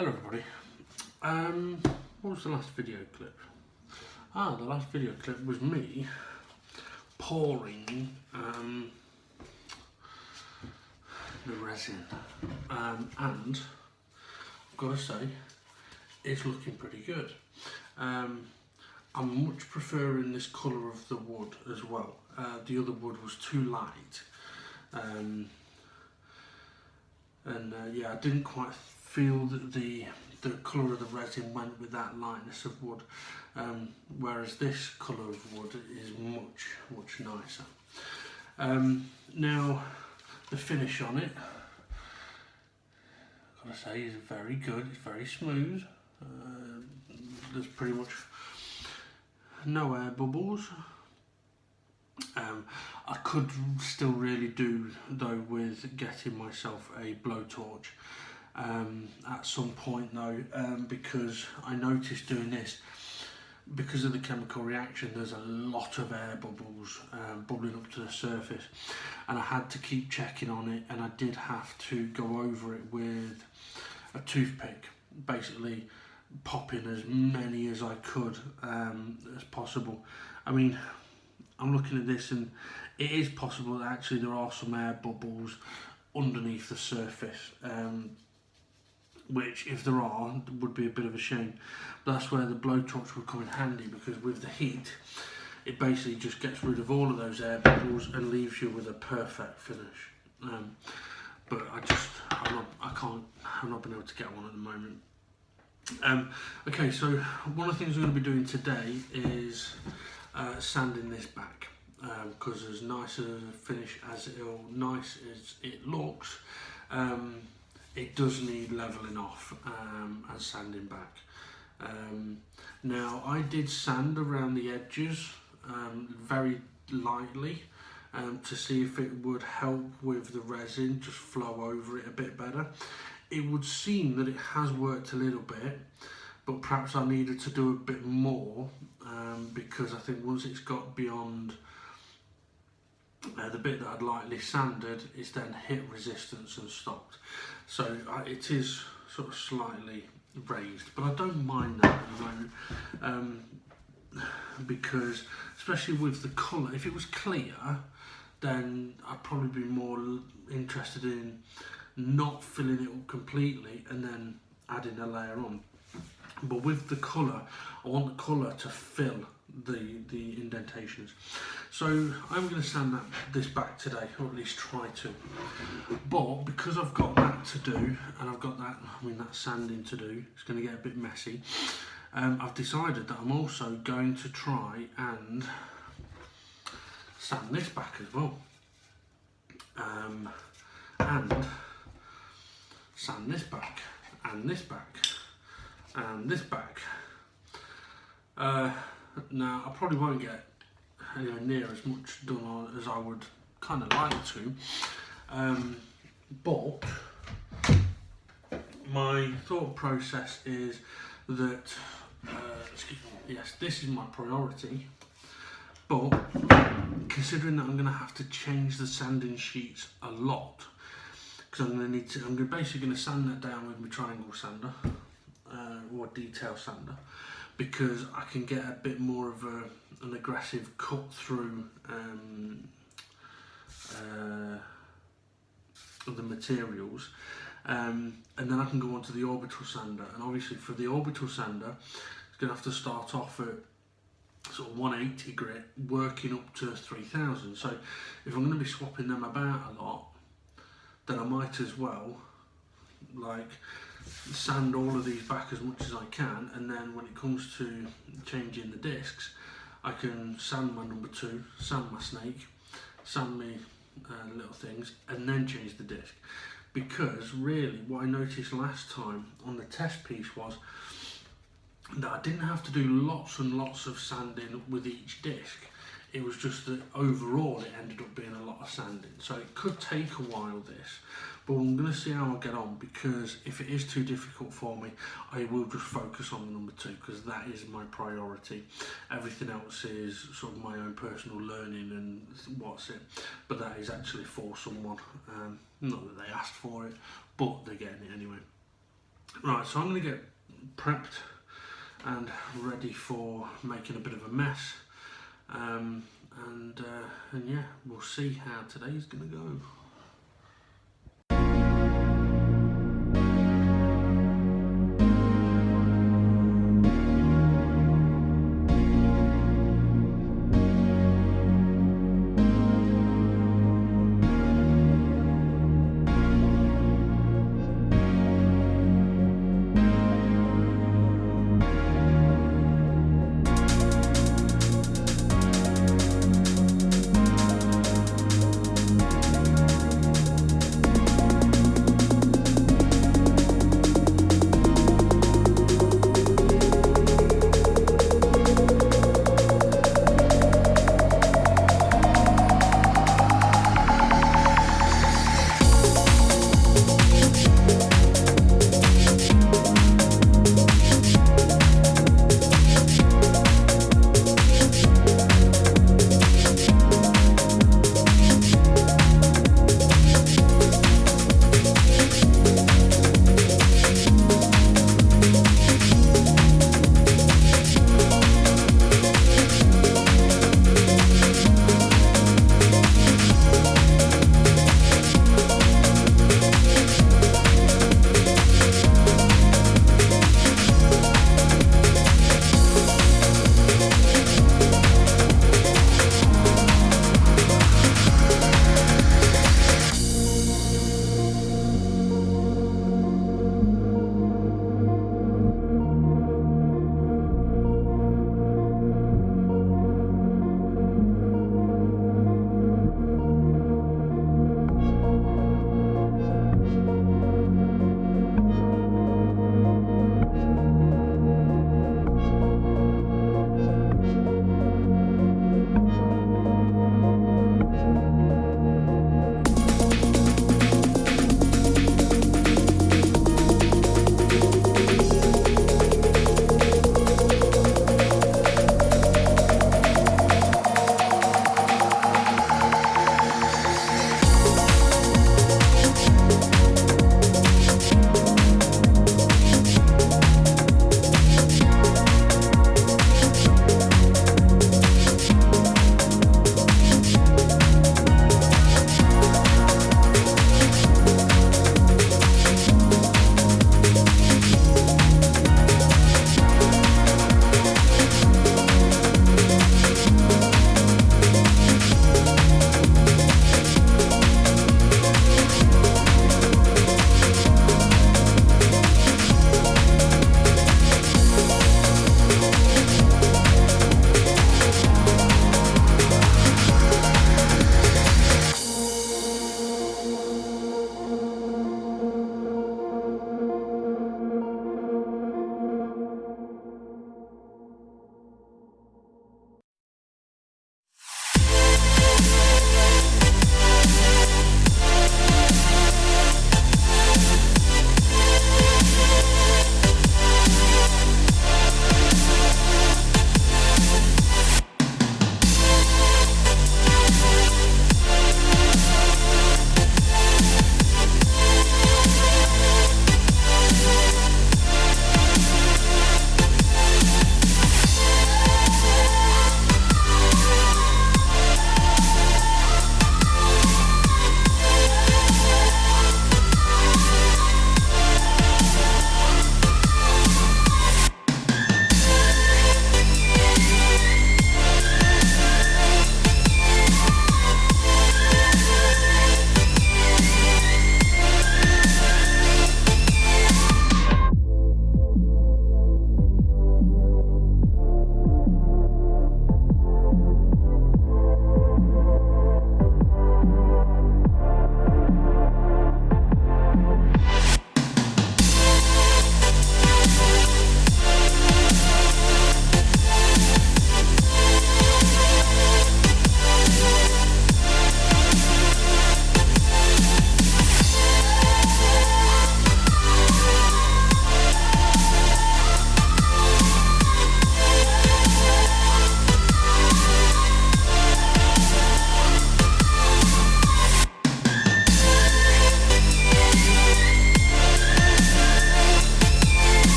Hello everybody. What was the last video clip? The last video clip was me pouring the resin, and I've got to say it's looking pretty good. I'm much preferring this colour of the wood as well. The other wood was too light, yeah, I didn't quite feel that the colour of the resin went with that lightness of wood, whereas this colour of wood is much nicer. Now the finish on it, I've got to say, is very good. It's very smooth. There's pretty much no air bubbles. I could still really do though with getting myself a blowtorch at some point though, because I noticed doing this, because of the chemical reaction, there's a lot of air bubbles bubbling up to the surface, and I had to keep checking on it, and I did have to go over it with a toothpick, basically popping as many as I could as possible. I mean, I'm looking at this and it is possible that actually there are some air bubbles underneath the surface, which, if there are, would be a bit of a shame. But that's where the blowtorch would come in handy, because with the heat it basically just gets rid of all of those air bubbles and leaves you with a perfect finish. But I've not been able to get one at the moment. Okay, so one of the things we're going to be doing today is sanding this back, because as nice a finish as it looks, it does need levelling off and sanding back. Now I did sand around the edges very lightly to see if it would help with the resin just flow over it a bit better. It would seem that it has worked a little bit, but perhaps I needed to do a bit more, because I think once it's got beyond the bit that I'd lightly sanded, it's then hit resistance and stopped. So it is sort of slightly raised, but I don't mind that at the moment, because especially with the colour, if it was clear, then I'd probably be more interested in not filling it up completely and then adding a layer on. But with the colour, I want the colour to fill the indentations. So I'm going to sand this back today, or at least try to. But because I've got that to do, and I've got that sanding to do, it's going to get a bit messy. I've decided that I'm also going to try and sand this back as well. And sand this back, and this back, and this back. Now I probably won't get anywhere near as much done on as I would kind of like to, but my thought process is that, yes, this is my priority, but considering that I'm going to have to change the sanding sheets a lot, because I'm basically going to sand that down with my triangle sander, or detail sander, because I can get a bit more of an aggressive cut through the materials, and then I can go on to the orbital sander. And obviously for the orbital sander, it's going to have to start off at sort of 180 grit, working up to 3000. So if I'm going to be swapping them about a lot, then I might as well sand all of these back as much as I can, and then when it comes to changing the discs, I can sand my number 2, sand my snake, sand my little things, and then change the disc. Because really what I noticed last time on the test piece was that I didn't have to do lots and lots of sanding with each disc. It was just that overall it ended up being a lot of sanding. So it could take a while, this, but I'm going to see how I get on, because if it is too difficult for me, I will just focus on the number 2, because that is my priority. Everything else is sort of my own personal learning and what's it, but that is actually for someone. Not that they asked for it, but they're getting it anyway. Right, so I'm going to get prepped and ready for making a bit of a mess. And yeah, we'll see how today's going to go.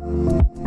you.